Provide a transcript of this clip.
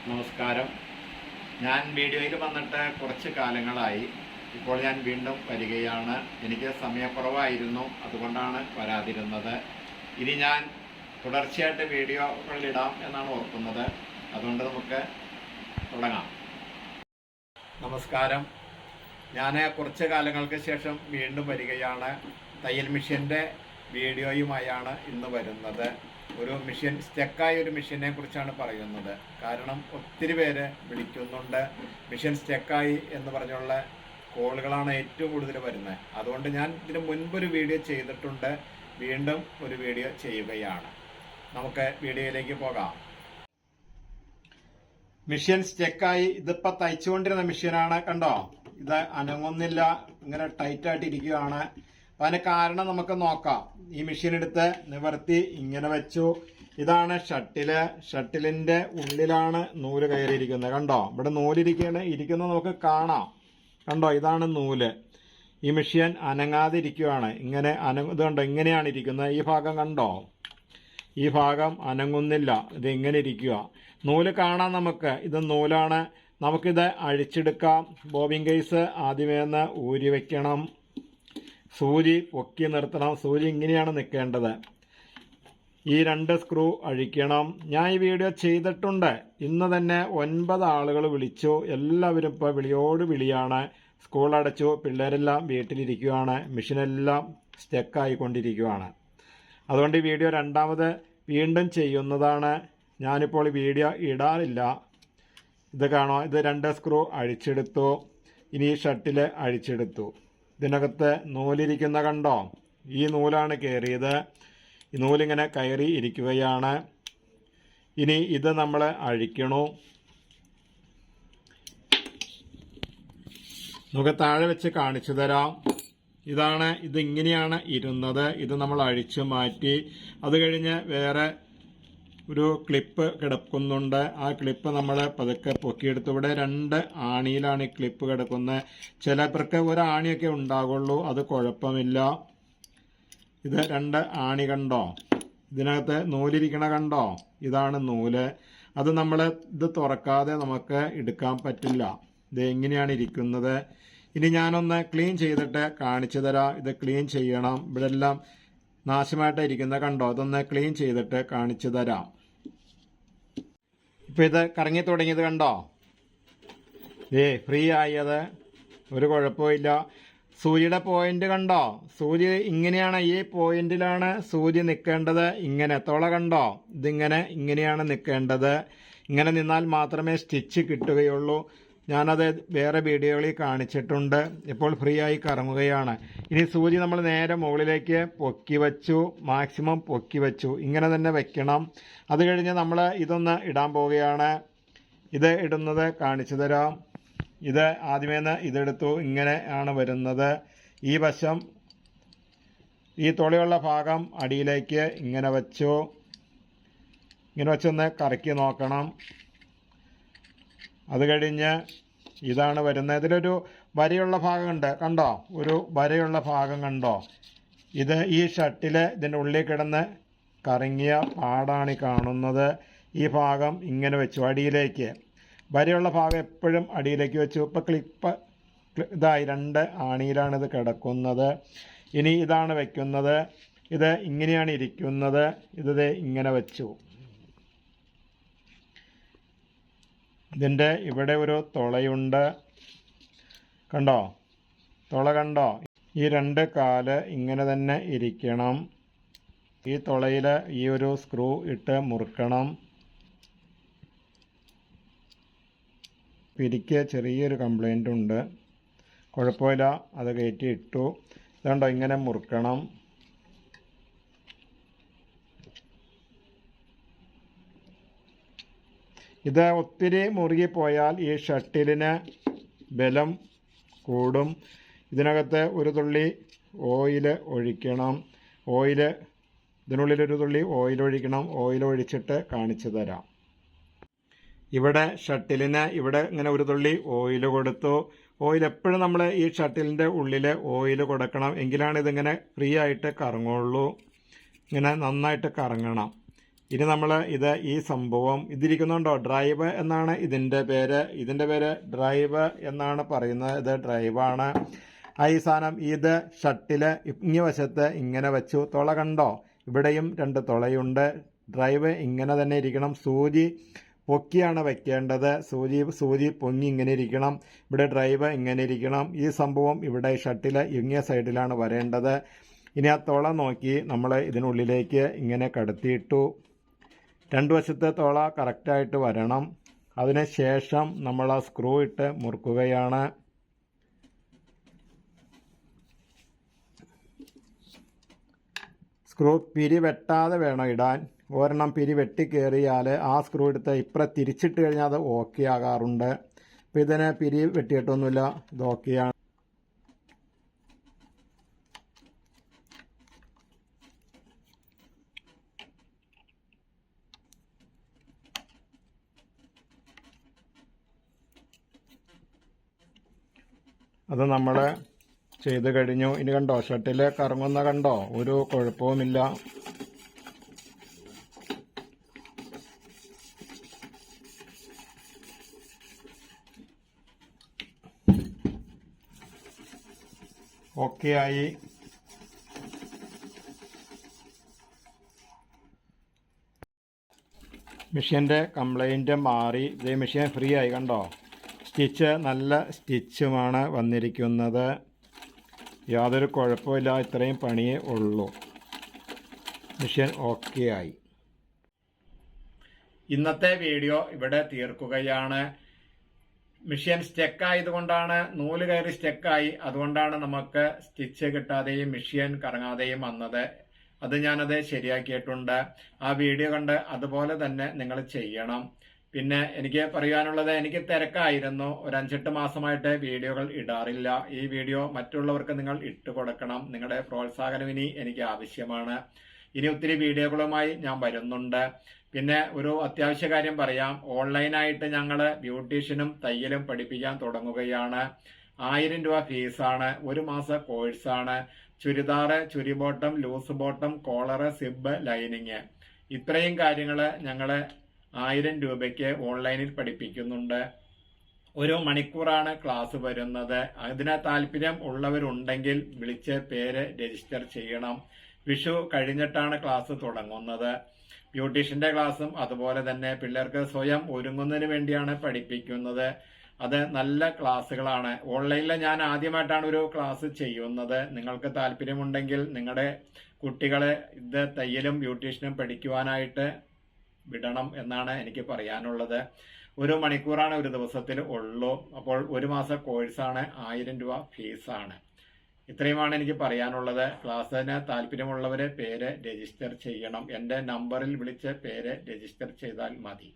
നമസ്കാരം. ഞാൻ വീഡിയോയിൽ വന്നിട്ട് കുറച്ച് കാലങ്ങളായി. ഇപ്പോൾ ഞാൻ വീണ്ടും വരികയാണ്. എനിക്ക് സമയക്കുറവായിരുന്നു, അതുകൊണ്ടാണ് വരാതിരുന്നത്. ഇനി ഞാൻ തുടർച്ചയായിട്ട് വീഡിയോകളിടാം എന്നാണ് ഓർക്കുന്നത്. അതുകൊണ്ട് നമുക്ക് തുടങ്ങാം. നമസ്കാരം. ഞാൻ കുറച്ച് കാലങ്ങൾക്ക് ശേഷം വീണ്ടും വരികയാണ്. തയ്യൽ മെഷീൻ്റെ വീഡിയോയുമായാണ് ഇന്ന് വരുന്നത്. ഒരു മെഷീൻ സ്റ്റക്കായ ഒരു മെഷീനെ കുറിച്ചാണ് പറയുന്നത്. കാരണം ഒത്തിരി പേര് വിളിക്കുന്നുണ്ട്. മെഷീൻ സ്റ്റക്കായി എന്ന് പറഞ്ഞുള്ള കോളുകളാണ് ഏറ്റവും കൂടുതൽ വരുന്നത്. അതുകൊണ്ട് ഞാൻ ഇതിന് മുൻപൊരു വീഡിയോ ചെയ്തിട്ടുണ്ട്. വീണ്ടും ഒരു വീഡിയോ ചെയ്യുകയാണ്. നമുക്ക് വീഡിയോയിലേക്ക് പോകാം. മെഷീൻ സ്റ്റക്കായി. ഇതിപ്പോൾ തയ്ച്ചുകൊണ്ടിരുന്ന മെഷീനാണ്. കണ്ടോ, ഇത് അനങ്ങുന്നില്ല, ഇങ്ങനെ ടൈറ്റായിട്ട് ഇരിക്കുകയാണ്. അപ്പം അതിന് കാരണം നമുക്ക് നോക്കാം. ഈ മെഷീൻ എടുത്ത് നിവർത്തി ഇങ്ങനെ വെച്ചു. ഇതാണ് ഷട്ടില്. ഷട്ടിലിന്റെ ഉള്ളിലാണ് നൂല് കയറിയിരിക്കുന്നത്. കണ്ടോ, ഇവിടെ ഇരിക്കുന്നത് നമുക്ക് കാണാം. കണ്ടോ, ഇതാണ് നൂല്. ഈ മെഷീൻ അനങ്ങാതെ ഇരിക്കുകയാണ്. ഇങ്ങനെ ഇത് കണ്ടോ, ഇങ്ങനെയാണ് ഇരിക്കുന്നത്. ഈ ഭാഗം കണ്ടോ, ഈ ഭാഗം അനങ്ങുന്നില്ല. ഇത് ഇങ്ങനെ ഇരിക്കുക. നൂല് കാണാം നമുക്ക്. ഇത് നൂലാണ്. നമുക്കിത് അഴിച്ചെടുക്കാം. ബോബിൻ കേസ് ആദ്യമേ ഒന്ന് ഊരി വെക്കണം. സൂചി പൊക്കി നിർത്തണം. സൂചി ഇങ്ങനെയാണ് നിൽക്കേണ്ടത്. ഈ 2 സ്ക്രൂ അഴിക്കണം. ഞാൻ ഈ വീഡിയോ ചെയ്തിട്ടുണ്ട്. ഇന്ന് തന്നെ 9 ആളുകൾ വിളിച്ചു. എല്ലാവരും ഇപ്പോൾ വിളിയാണ്. സ്കൂൾ അടച്ചു, പിള്ളേരെല്ലാം വീട്ടിലിരിക്കുകയാണ്. മെഷീനെല്ലാം സ്റ്റക്കായിക്കൊണ്ടിരിക്കുകയാണ്. അതുകൊണ്ട് ഈ വീഡിയോ രണ്ടാമത് വീണ്ടും ചെയ്യുന്നതാണ്. ഞാനിപ്പോൾ വീഡിയോ ഇടാറില്ല. ഇത് കാണോ, ഇത് 2 സ്ക്രൂ അഴിച്ചെടുത്തു. ഇനി ഈ ഷട്ടിൽ അഴിച്ചെടുത്തു. ഇതിനകത്ത് നൂലിരിക്കുന്ന കണ്ടോ, ഈ നൂലാണ് കയറിയത്. ഈ നൂലിങ്ങനെ കയറി ഇരിക്കുകയാണ്. ഇനി ഇത് നമ്മൾ അഴിക്കണു. നമുക്ക് താഴെ വെച്ച് കാണിച്ചു തരാം. ഇതിങ്ങനെയാണ് ഇരുന്നത്. ഇത് നമ്മൾ അഴിച്ചു മാറ്റി. അത് കഴിഞ്ഞ് വേറെ ഒരു ക്ലിപ്പ് കിടക്കുന്നുണ്ട്. ആ ക്ലിപ്പ് നമ്മൾ പതുക്കെ പൊക്കിയെടുത്തു. ഇവിടെ 2 ആണിയിലാണ് ഈ ക്ലിപ്പ് കിടക്കുന്നത്. ചിലർക്ക് ഒരു ആണിയൊക്കെ ഉണ്ടാകുള്ളൂ, അത് കുഴപ്പമില്ല. ഇത് 2 ആണി കണ്ടോ, ഇതിനകത്ത് നൂലിരിക്കണ കണ്ടോ, ഇതാണ് നൂല്. അത് ഇത് തുറക്കാതെ നമുക്ക് എടുക്കാൻ പറ്റില്ല. ഇത് എങ്ങനെയാണ് ഇരിക്കുന്നത്. ഇനി ഞാനൊന്ന് ക്ലീൻ ചെയ്തിട്ട് കാണിച്ചു തരാം. ഇത് ക്ലീൻ ചെയ്യണം. ഇവിടെ എല്ലാം നാശമായിട്ടായിരിക്കുന്നത് കണ്ടോ. ഇതൊന്ന് ക്ലീൻ ചെയ്തിട്ട് കാണിച്ചു തരാം. ഇപ്പം ഇത് കറങ്ങി തുടങ്ങിയത് കണ്ടോ, ഫ്രീ ആയത്, ഒരു കുഴപ്പമില്ല. സൂചിയുടെ പോയിന്റ് കണ്ടോ, സൂചി ഇങ്ങനെയാണ്, ഈ പോയിന്റിലാണ് സൂചി നിൽക്കേണ്ടത്. ഇങ്ങനെ തുള കണ്ടോ, ഇങ്ങനെയാണ് നിൽക്കേണ്ടത്. ഇങ്ങനെ നിന്നാൽ മാത്രമേ സ്റ്റിച്ച് കിട്ടുകയുള്ളൂ. ഞാനത് വേറെ വീഡിയോകളിൽ കാണിച്ചിട്ടുണ്ട്. ഇപ്പോൾ ഫ്രീ ആയി കറങ്ങുകയാണ്. ഇനി സൂചി നമ്മൾ നേരെ മുകളിലേക്ക് പൊക്കി വച്ചു, മാക്സിമം പൊക്കി വച്ചു. ഇങ്ങനെ തന്നെ വെക്കണം. അത് കഴിഞ്ഞ് നമ്മൾ ഇതൊന്ന് ഇടാൻ പോവുകയാണ്. ഇത് ഇടുന്നത് കാണിച്ചു തരാം. ഇത് ആദ്യമേന്ന് ഇതെടുത്തു. ഇങ്ങനെ ആണ് വരുന്നത്. ഈ വശം, ഈ തുളയുള്ള ഭാഗം അടിയിലേക്ക് ഇങ്ങനെ വച്ചു. ഇങ്ങനെ വെച്ചൊന്ന് കറക്കി നോക്കണം. അത് കഴിഞ്ഞ് ഇതാണ് വരുന്നത്. ഇതിലൊരു വരയുള്ള ഭാഗമുണ്ട് കണ്ടോ, ഒരു വരയുള്ള ഭാഗം കണ്ടോ. ഈ ഷട്ടിൽ ഇതിൻ്റെ ഉള്ളിൽ കിടന്ന് കറങ്ങിയ പാടാണ് കാണുന്നത്. ഈ ഭാഗം ഇങ്ങനെ വെച്ചു അടിയിലേക്ക്. വരയുള്ള ഭാഗം എപ്പോഴും അടിയിലേക്ക് വെച്ചു. ഇപ്പോൾ ക്ലിപ്പ് ഇതായി 2 ആണിയിലാണ് ഇത് കിടക്കുന്നത്. ഇനി ഇതാണ് വെക്കുന്നത്. ഇത് ഇങ്ങനെയാണ് ഇരിക്കുന്നത്. ഇത് ഇങ്ങനെ വെച്ചു. ഇതിൻ്റെ ഇവിടെ ഒരു തുളയുണ്ട് കണ്ടോ, തുള കണ്ടോ. ഈ 2 കാല് ഇങ്ങനെ തന്നെ ഇരിക്കണം. ഈ തുളയിൽ ഈ ഒരു സ്ക്രൂ ഇട്ട് മുറുക്കണം. പിരിക്ക് ചെറിയൊരു കംപ്ലൈൻ്റ് ഉണ്ട്, കുഴപ്പമില്ല, അത് കയറ്റി ഇട്ടു. ഇതുണ്ടോ, ഇങ്ങനെ മുറുക്കണം. ഇത് ഒത്തിരി മുറുകിപ്പോയാൽ ഈ ഷട്ടിലിന് ബലം കൂടും. ഇതിനകത്ത് ഒരു തുള്ളി ഓയിൽ ഒഴിക്കണം. ഇതിനുള്ളിലൊരു തുള്ളി ഓയിൽ ഒഴിക്കണം. ഓയിൽ ഒഴിച്ചിട്ട് കാണിച്ചു തരാം. ഇവിടെ ഷട്ടിലിന് ഇവിടെ ഇങ്ങനെ ഒരു തുള്ളി ഓയിൽ കൊടുത്തു. ഓയിൽ എപ്പോഴും നമ്മൾ ഈ ഷട്ടിലിൻ്റെ ഉള്ളിൽ ഓയിൽ കൊടുക്കണം. എങ്കിലാണ് ഇതിങ്ങനെ ഫ്രീ ആയിട്ട് കറങ്ങുള്ളൂ. ഇങ്ങനെ നന്നായിട്ട് കറങ്ങണം. ഇനി നമ്മൾ ഈ സംഭവം ഇതിരിക്കുന്നുണ്ടോ, ഡ്രൈവ് എന്നാണ് ഇതിൻ്റെ പേര് ഡ്രൈവ് എന്നാണ് പറയുന്നത്. ഇത് ഡ്രൈവാണ്. ഈ സാധനം ഇത് ഷട്ടില് ഇങ്ങി വശത്ത് ഇങ്ങനെ വെച്ചു. തുള കണ്ടോ, ഇവിടെയും 2 തുളയുണ്ട്. ഡ്രൈവ് ഇങ്ങനെ തന്നെ ഇരിക്കണം. സൂചി പൊക്കിയാണ് വെക്കേണ്ടത്. സൂചി പൊങ്ങി ഇങ്ങനെ ഇരിക്കണം. ഇവിടെ ഡ്രൈവ് ഇങ്ങനെ ഇരിക്കണം. ഈ സംഭവം ഇവിടെ ഷട്ടിൽ ഇങ്ങിയ സൈഡിലാണ് വരേണ്ടത്. ഇനി ആ തുള നോക്കി നമ്മൾ ഇതിനുള്ളിലേക്ക് ഇങ്ങനെ കടത്തിയിട്ടു. 2 വശത്തെ തുള കറക്റ്റായിട്ട് വരണം. അതിനുശേഷം നമ്മൾ ആ സ്ക്രൂ ഇട്ട് മുറുക്കുകയാണ്. സ്ക്രൂ പിരി വെട്ടാതെ വേണം ഇടാൻ. ഒരെണ്ണം പിരി വെട്ടിക്കയറിയാൽ ആ സ്ക്രൂ എടുത്ത് തിരിച്ചിട്ട് കഴിഞ്ഞാൽ അത് ഓക്കെ ആകാറുണ്ട്. അപ്പോൾ ഇതിന് പിരി വെട്ടിയിട്ടൊന്നുമില്ല, ഇത് ഓക്കെയാണ്. അത് നമ്മൾ ചെയ്ത് കഴിഞ്ഞു. ഇനി കണ്ടോ, ഷട്ടിൽ കറങ്ങുന്ന കണ്ടോ, ഒരു കുഴപ്പവുമില്ല. ഓക്കെ ആയി. മെഷീൻ്റെ കംപ്ലൈൻറ്റ് മാറി. ഇതേ മെഷീൻ ഫ്രീ ആയി കണ്ടോ. സ്റ്റിച്ച് നല്ല സ്റ്റിച്ചുമാണ് വന്നിരിക്കുന്നത്. യാതൊരു കുഴപ്പമില്ല, ഇത്രയും പണിയേ ഉള്ളൂ. മെഷീൻ ഓക്കെ ആയി. ഇന്നത്തെ വീഡിയോ ഇവിടെ തീർക്കുകയാണ്. മെഷീൻ സ്റ്റെക്കായതുകൊണ്ടാണ്, നൂല് കയറി സ്റ്റെക്കായി. അതുകൊണ്ടാണ് നമുക്ക് സ്റ്റിച്ച് കിട്ടാതെയും മെഷീൻ കറങ്ങാതെയും വന്നത്. അത് ഞാനത് ശരിയാക്കിയിട്ടുണ്ട്. ആ വീഡിയോ കണ്ട് അതുപോലെ തന്നെ നിങ്ങൾ ചെയ്യണം. പിന്നെ എനിക്ക് പറയാനുള്ളത്, എനിക്ക് തിരക്കായിരുന്നു. ഒരു 5-8 മാസമായിട്ട് വീഡിയോകൾ ഇടാറില്ല. ഈ വീഡിയോ മറ്റുള്ളവർക്ക് നിങ്ങൾ ഇട്ടുകൊടുക്കണം. നിങ്ങളുടെ പ്രോത്സാഹനം ഇനി എനിക്ക് ആവശ്യമാണ്. ഇനി ഒത്തിരി വീഡിയോകളുമായി ഞാൻ വരുന്നുണ്ട്. പിന്നെ ഒരു അത്യാവശ്യ കാര്യം പറയാം. ഓൺലൈനായിട്ട് ഞങ്ങൾ ബ്യൂട്ടീഷ്യനും തയ്യലും പഠിപ്പിക്കാൻ തുടങ്ങുകയാണ്. 1000 രൂപ ഫീസാണ്. 1 മാസ കോഴ്സാണ്. Churidar, churi bottom, loose bottom, collar, zip, lining, ഇത്രയും കാര്യങ്ങൾ ഞങ്ങൾ 1000 രൂപയ്ക്ക് ഓൺലൈനിൽ പഠിപ്പിക്കുന്നുണ്ട്. 1 മണിക്കൂറാണ് ക്ലാസ് വരുന്നത്. അതിന് താല്പര്യം ഉള്ളവരുണ്ടെങ്കിൽ വിളിച്ച് പേര് രജിസ്റ്റർ ചെയ്യണം. വിഷു കഴിഞ്ഞിട്ടാണ് ക്ലാസ് തുടങ്ങുന്നത്. ബ്യൂട്ടീഷ്യന്റെ ക്ലാസ്സും അതുപോലെ തന്നെ പിള്ളേർക്ക് സ്വയം ഒരുങ്ങുന്നതിന് വേണ്ടിയാണ് പഠിപ്പിക്കുന്നത്. അത് നല്ല ക്ലാസ്സുകളാണ്. ഓൺലൈനിൽ ഞാൻ ആദ്യമായിട്ടാണ് ഒരു ക്ലാസ് ചെയ്യുന്നത്. നിങ്ങൾക്ക് താല്പര്യമുണ്ടെങ്കിൽ നിങ്ങളുടെ കുട്ടികളെ ഇത് തയ്യലും ബ്യൂട്ടീഷ്യനും പഠിക്കുവാനായിട്ട് വിടണം എന്നാണ് എനിക്ക് പറയാനുള്ളത്. 1 മണിക്കൂറാണ് ഒരു ദിവസത്തിൽ ഉള്ളൂ. അപ്പോൾ 1 മാസ കോഴ്സാണ്. 1000 രൂപ ഫീസാണ്. ഇത്രയുമാണ് എനിക്ക് പറയാനുള്ളത്. ക്ലാസ്സിന് താല്പര്യമുള്ളവരെ പേര് രജിസ്റ്റർ ചെയ്യണം. എൻ്റെ നമ്പറിൽ വിളിച്ച് പേര് രജിസ്റ്റർ ചെയ്താൽ മതി.